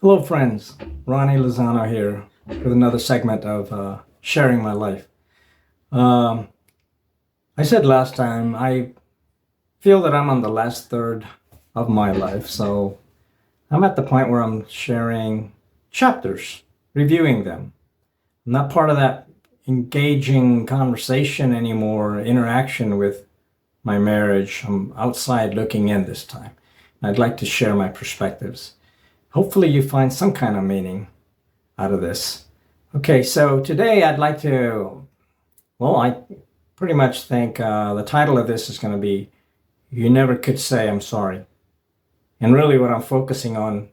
Hello, friends. Ronnie Lozano here with another segment of sharing my life. Um, I said last time I feel that I'm on the last third of my life, so I'm at the point where I'm sharing chapters, reviewing them. I'm not part of that engaging conversation anymore, interaction with my marriage. I'm outside looking in this time. I'd like to share my perspectives. Hopefully, you find some kind of meaning out of this. Okay, so today I'd like to, I pretty much think the title of this is going to be You Never Could Say I'm Sorry. And really, what I'm focusing on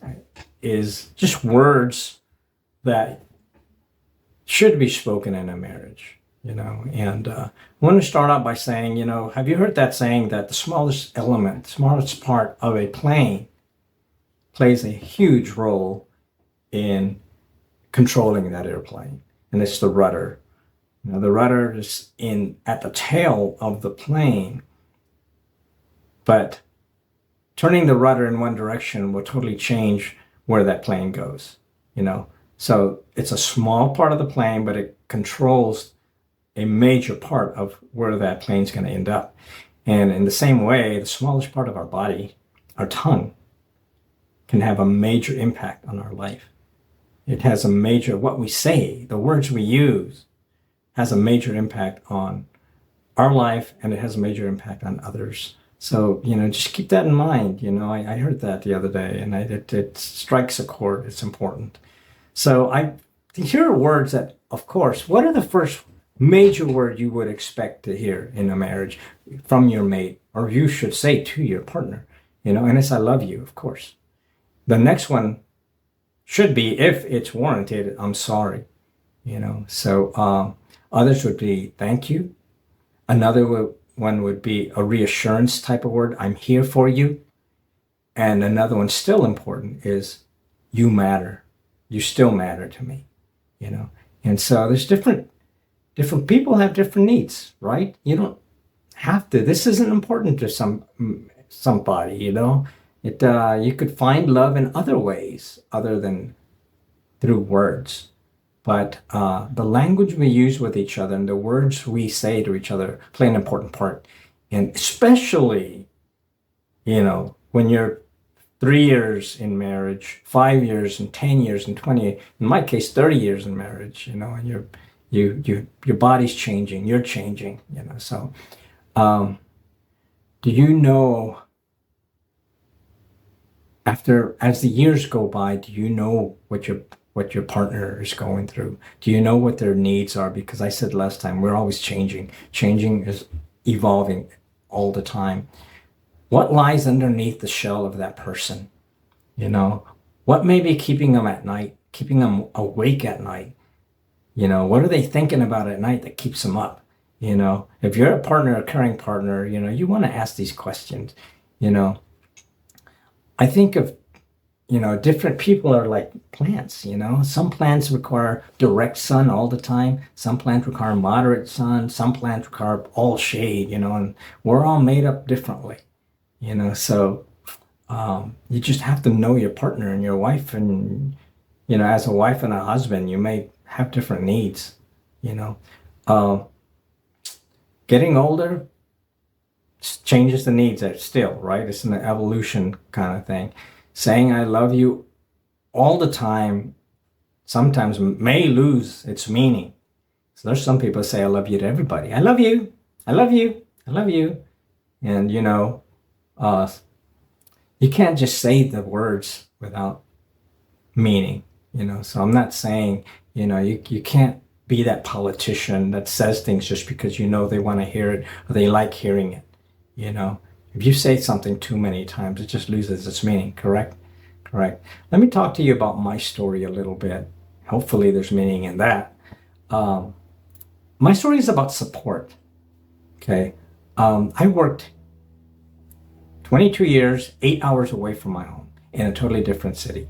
is just words that should be spoken in a marriage, And I want to start out by saying, have you heard that saying that the smallest element, the smallest part of a plane plays a huge role in controlling that airplane, and it's the rudder. The rudder is in at the tail of the plane, but turning the rudder in one direction will totally change where that plane goes. So it's a small part of the plane, but it controls a major part of where that plane's going to end up. And in the same way, the smallest part of our body, our tongue, can have a major impact on our life. It has a major, what we say, the words we use, has a major impact on our life, and it has a major impact on others. So, just keep that in mind. I heard that the other day, and it strikes a chord. It's important. So here are words that, of course, what are the first major word you would expect to hear in a marriage from your mate, or you should say to your partner, and it's I love you, of course. The next one should be, if it's warranted, I'm sorry, So others would be thank you. Another one would be a reassurance type of word, I'm here for you. And another one still important is you matter. You still matter to me, And so there's different people have different needs, right? You don't have to. This isn't important to somebody, you could find love in other ways other than through words. But the language we use with each other and the words we say to each other play an important part. And especially, when you're 3 years in marriage, 5 years and 10 years and 20, in my case, 30 years in marriage, and your body's changing, you're changing, So do you know, as the years go by, do you know what your partner is going through? Do you know what their needs are? Because I said last time, we're always changing. Changing is evolving all the time. What lies underneath the shell of that person? What may be keeping them at night, keeping them awake at night? What are they thinking about at night that keeps them up? If you're a partner, a caring partner, you want to ask these questions. I think of, different people are like plants, Some plants require direct sun all the time. Some plants require moderate sun. Some plants require all shade, and we're all made up differently, So you just have to know your partner and your wife. And, as a wife and a husband, you may have different needs, Getting older changes the needs still, right? It's an evolution kind of thing. Saying I love you all the time sometimes may lose its meaning. So there's some people say I love you to everybody. I love you. I love you. I love you. And, you can't just say the words without meaning, So I'm not saying, you can't be that politician that says things just because they want to hear it or they like hearing it. If you say something too many times, it just loses its meaning. Correct. Let me talk to you about my story a little bit. Hopefully there's meaning in that. My story is about support. Okay. I worked 22 years, 8 hours away from my home in a totally different city.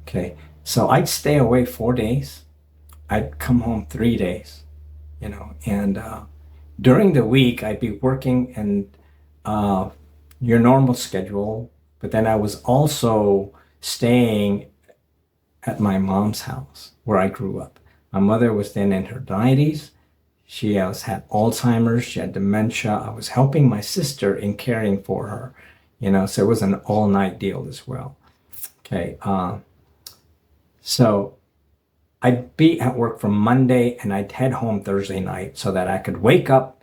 Okay. So I'd stay away 4 days. I'd come home 3 days, and during the week I'd be working and your normal schedule, but then I was also staying at my mom's house where I grew up. My mother was then in her 90s. She had Alzheimer's. She had dementia. I was helping my sister in caring for her, so it was an all-night deal as well. Okay. So I'd be at work from Monday and I'd head home Thursday night so that I could wake up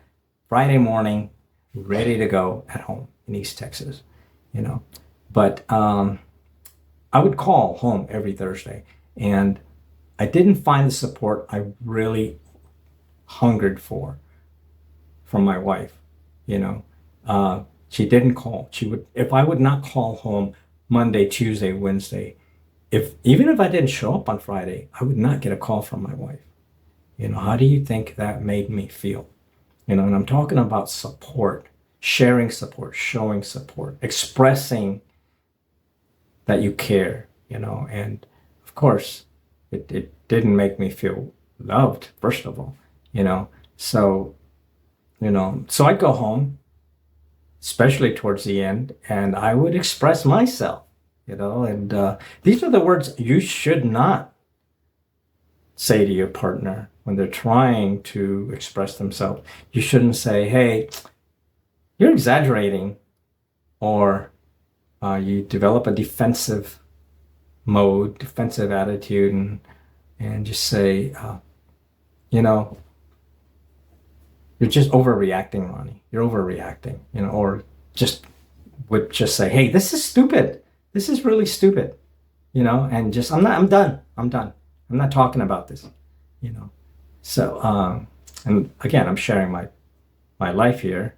Friday morning ready to go at home in East Texas, But I would call home every Thursday, and I didn't find the support I really hungered for from my wife. She didn't call. If I would not call home Monday, Tuesday, Wednesday, even if I didn't show up on Friday, I would not get a call from my wife. How do you think that made me feel? And I'm talking about support, sharing support, showing support, expressing that you care, and of course, it didn't make me feel loved, first of all, so I'd go home, especially towards the end, and I would express myself, and these are the words you should not say to your partner when they're trying to express themselves. You shouldn't say, hey, you're exaggerating, or you develop a defensive mode, defensive attitude, and just say, you're just overreacting, Ronnie. You're overreacting, or would just say, hey, this is stupid. This is really stupid, and just, I'm done. I'm not talking about this, So, and again, I'm sharing my life here.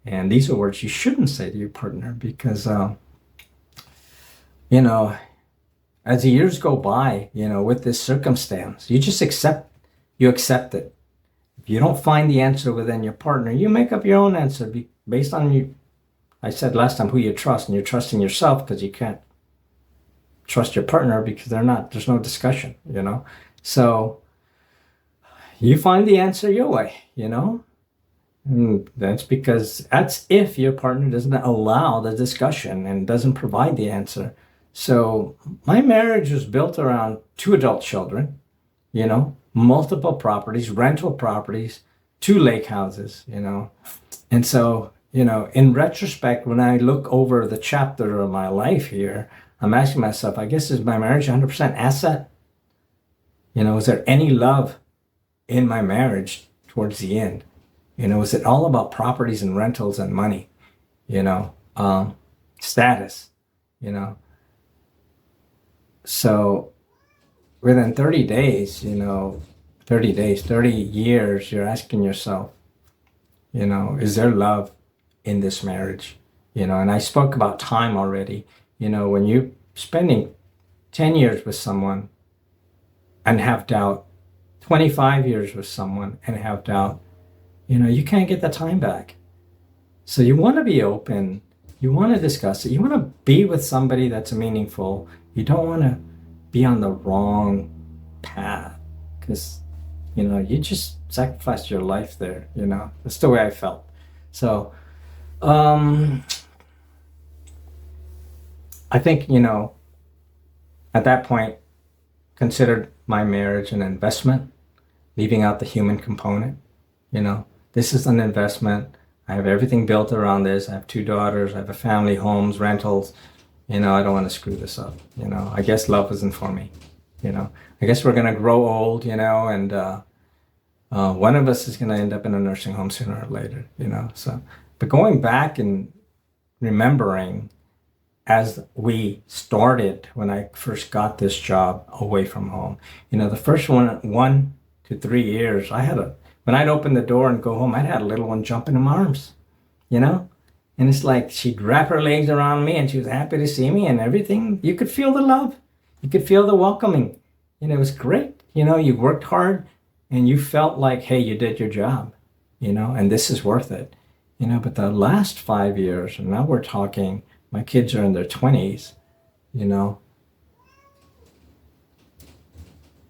And these are words you shouldn't say to your partner because, as the years go by, with this circumstance, you just accept it. If you don't find the answer within your partner, you make up your own answer based on I said last time, who you trust, and you're trusting yourself because you can't trust your partner because there's no discussion, So you find the answer your way, And that's if your partner doesn't allow the discussion and doesn't provide the answer. So my marriage was built around 2 adult children, multiple properties, rental properties, 2 lake houses, And so, in retrospect, when I look over the chapter of my life here, I'm asking myself, I guess, is my marriage 100% asset? Is there any love in my marriage towards the end? Is it all about properties and rentals and money? Status, So within 30 days, 30 years, you're asking yourself, is there love in this marriage? And I spoke about time already. When you're spending 10 years with someone and have doubt, 25 years with someone and have doubt, you can't get the time back. So you want to be open. You want to discuss it. You want to be with somebody that's meaningful. You don't want to be on the wrong path because, you just sacrificed your life there. That's the way I felt. So, I think, at that point, considered my marriage an investment, leaving out the human component. This is an investment. I have everything built around this. I have 2 daughters. I have a family, homes, rentals. I don't want to screw this up. I guess love isn't for me. I guess we're going to grow old, and one of us is going to end up in a nursing home sooner or later, So, but going back and remembering as we started when I first got this job away from home, the first 1 to 3 years, when I'd open the door and go home, I'd had a little one jump into my arms, And it's like she'd wrap her legs around me and she was happy to see me and everything. You could feel the love. You could feel the welcoming. It was great. You worked hard and you felt like, hey, you did your job, and this is worth it. But the last 5 years, and now we're talking, my kids are in their 20s,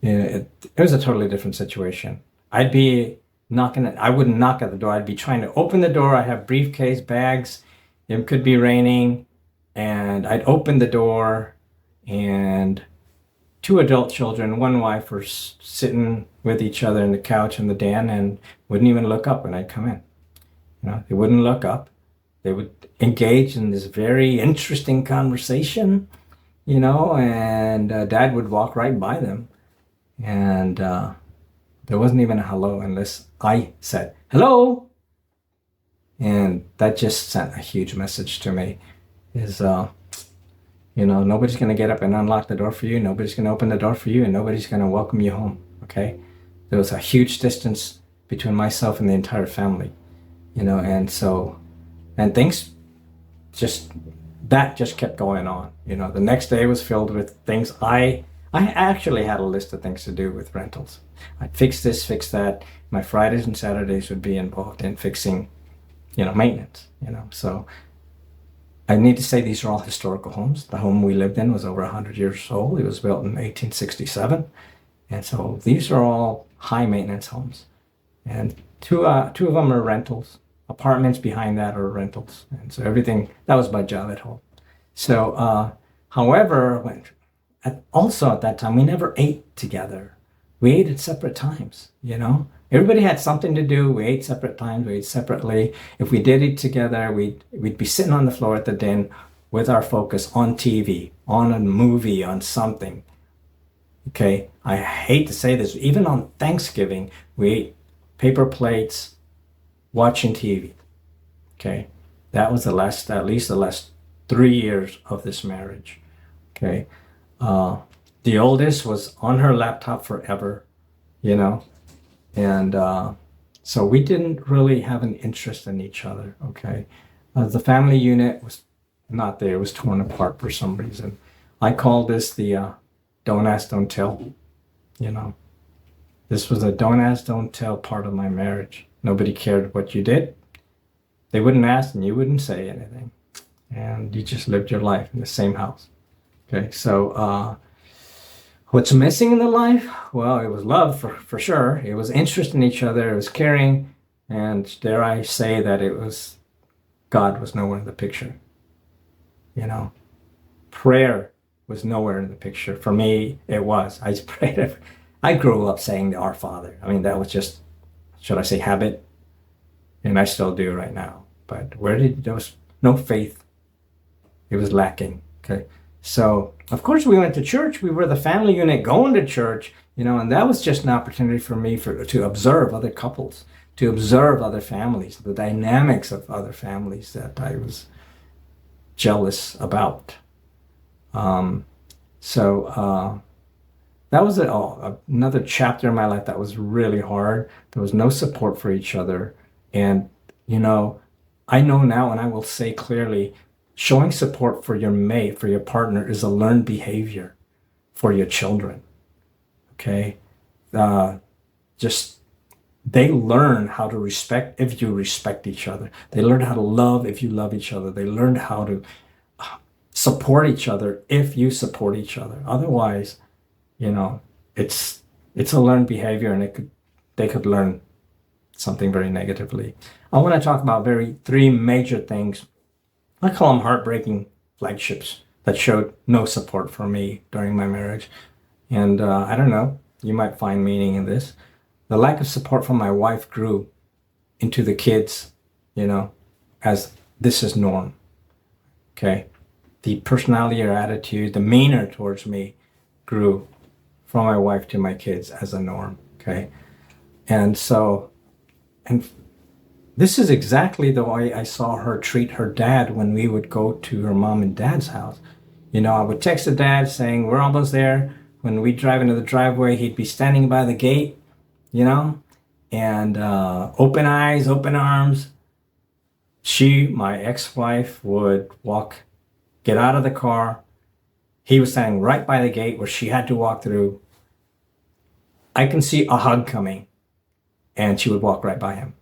it was a totally different situation. I'd be I wouldn't knock at the door. I'd be trying to open the door. I'd have briefcase, bags. It could be raining. And I'd open the door and two adult children, one wife, were sitting with each other in the couch in the den and wouldn't even look up when I'd come in. They wouldn't look up. They would engage in this very interesting conversation, and Dad would walk right by them. And there wasn't even a hello unless I said, hello. And that just sent a huge message to me is, nobody's going to get up and unlock the door for you. Nobody's going to open the door for you, and nobody's going to welcome you home. Okay. There was a huge distance between myself and the entire family, and things just kept going on. The next day was filled with things. I actually had a list of things to do with rentals. I'd fix this, fix that. My Fridays and Saturdays would be involved in fixing, maintenance, So I need to say these are all historical homes. The home we lived in was over 100 years old. It was built in 1867. And so these are all high maintenance homes. And two of them are rentals. Apartments behind that are rentals. And so everything, that was my job at home. So, however, also at that time, we never ate together. We ate at separate times, Everybody had something to do. We ate separate times. We ate separately. If we did eat together, we'd be sitting on the floor at the den with our focus on TV, on a movie, on something. Okay, I hate to say this. Even on Thanksgiving, we ate paper plates, watching TV. Okay, that was at least the last 3 years of this marriage. Okay, the oldest was on her laptop forever, and so we didn't really have an interest in each other. Okay, the family unit was not there; it was torn apart for some reason. I call this the don't ask, don't tell. This was a don't ask, don't tell part of my marriage. Nobody cared what you did. They wouldn't ask, and you wouldn't say anything, and you just lived your life in the same house. Okay, so what's missing in the life? Well, it was love for sure. It was interest in each other. It was caring, and dare I say that God was nowhere in the picture. Prayer was nowhere in the picture. For me, it was. I prayed. I grew up saying the Our Father. I mean, that was just, should I say, habit? And I still do right now. But there was no faith. It was lacking. Okay. So, of course, we went to church. We were the family unit going to church, and that was just an opportunity for me to observe other couples, to observe other families, the dynamics of other families that I was jealous about. That was another chapter in my life that was really hard. There was no support for each other. And, I know now, and I will say clearly, showing support for your mate, for your partner, is a learned behavior for your children. Okay? They learn how to respect if you respect each other. They learn how to love if you love each other. They learn how to support each other if you support each other. Otherwise, it's a learned behavior, and they could learn something very negatively. I want to talk about three major things. I call them heartbreaking flagships that showed no support for me during my marriage. And I don't know, you might find meaning in this. The lack of support from my wife grew into the kids, as this is norm. Okay. The personality or attitude, the demeanor towards me grew from my wife to my kids as a norm. Okay. And this is exactly the way I saw her treat her dad when we would go to her mom and dad's house. I would text the dad saying, we're almost there. When we drive into the driveway, he'd be standing by the gate, and open eyes, open arms. My ex-wife, would get out of the car. He was standing right by the gate where she had to walk through. I can see a hug coming, and she would walk right by him,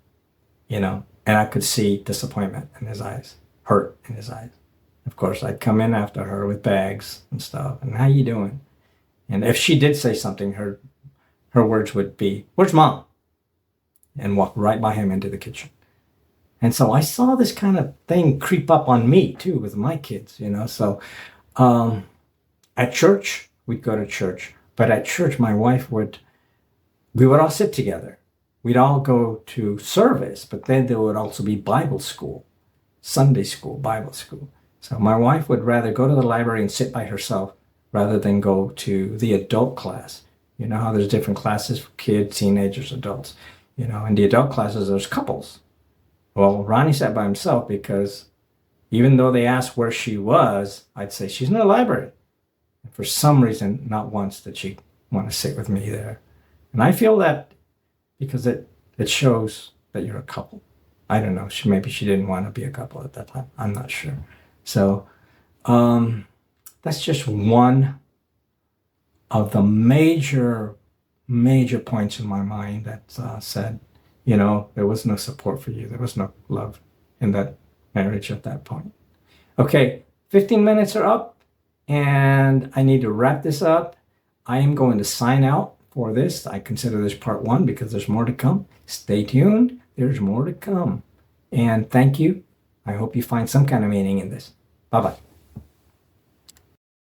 and I could see disappointment in his eyes, hurt in his eyes. Of course, I'd come in after her with bags and stuff, and how you doing? And if she did say something, her words would be, where's mom? And walk right by him into the kitchen. And so I saw this kind of thing creep up on me too with my kids, So at church, we'd go to church. But at church, we would all sit together. We'd all go to service, but then there would also be Bible school, Sunday school, Bible school. So my wife would rather go to the library and sit by herself rather than go to the adult class. You know how there's different classes for kids, teenagers, adults. You know, in the adult classes, there's couples. Well, Ronnie sat by himself because even though they asked where she was, I'd say she's in the library. And for some reason, not once did she want to sit with me there. And I feel that because it shows that you're a couple. I don't know. Maybe she didn't want to be a couple at that time. I'm not sure. So that's just one of the major points in my mind that said, you know, there was no support for you. There was no love in that marriage at that point. Okay, 15 minutes are up and I need to wrap this up. I am going to sign out for this. I consider this part one because there's more to come. Stay tuned. There's more to come. And thank you. I hope you find some kind of meaning in this. Bye-bye.